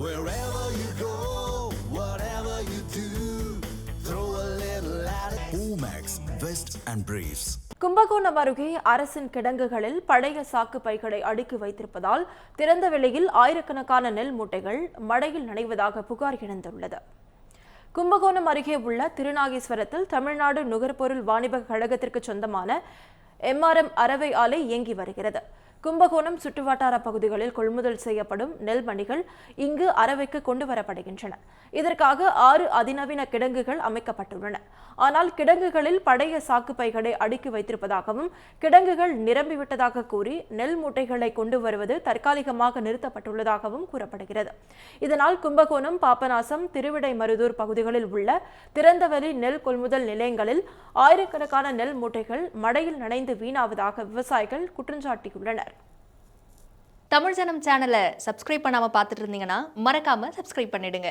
Wherever you go, whatever you do, throw a little at it. Omax, Vest and Briefs. Kumbakonam அருகே அரசின் கிடங்குகளில் பழைய சாக்கு பைகளை அடுக்கி வைத்திருப்பதால் திறந்த வெளியில் ஆயிரக்கணக்கான நெல் மூட்டைகள் மழையில் நனைவதாக புகார் எழுந்துள்ளது. கும்பகோணம் அருகே உள்ள திருநாகேஸ்வரத்தில் தமிழ்நாடு நுகர்பொருள் வாணிபக கழகத்திற்கு சொந்தமான MRM அரவை ஆலை இயங்கி வருகிறது. கும்பகோணம் சுற்றுவட்டார பகுதிகளில் கொள்முதல் செய்யப்படும் நெல் மணிகள் இங்கு அரவைக்கு கொண்டு வரப்படுகின்றன. இதற்காக 6 அதிநவீன கிடங்குகள் அமைக்கப்பட்டுள்ளன. ஆனால் கிடங்குகளில் பழைய சாக்கு பைகளை அடுக்கி வைத்திருப்பதாகவும் கிடங்குகள் நிரம்பிவிட்டதாக கூறி நெல் மூட்டைகளை கொண்டு வருவது தற்காலிகமாக நிறுத்தப்பட்டுள்ளதாகவும் கூறப்படுகிறது. இதனால் கும்பகோணம், பாபநாசம், திருவிடைமருதூர் பகுதிகளில் உள்ள திறந்தவெளி நெல் கொள்முதல் நிலையங்களில் ஆயிரக்கணக்கான நெல் மூட்டைகள் மழையில் நனைந்து வீணாவதாக விவசாயிகள் குற்றஞ்சாட்டியுள்ளனர். தமிழ் ஜனம் சேனலை சப்ஸ்கிரைப் பண்ணாம பார்த்துட்டு இருந்தீங்கன்னா மறக்காம சப்ஸ்கிரைப் பண்ணிடுங்க.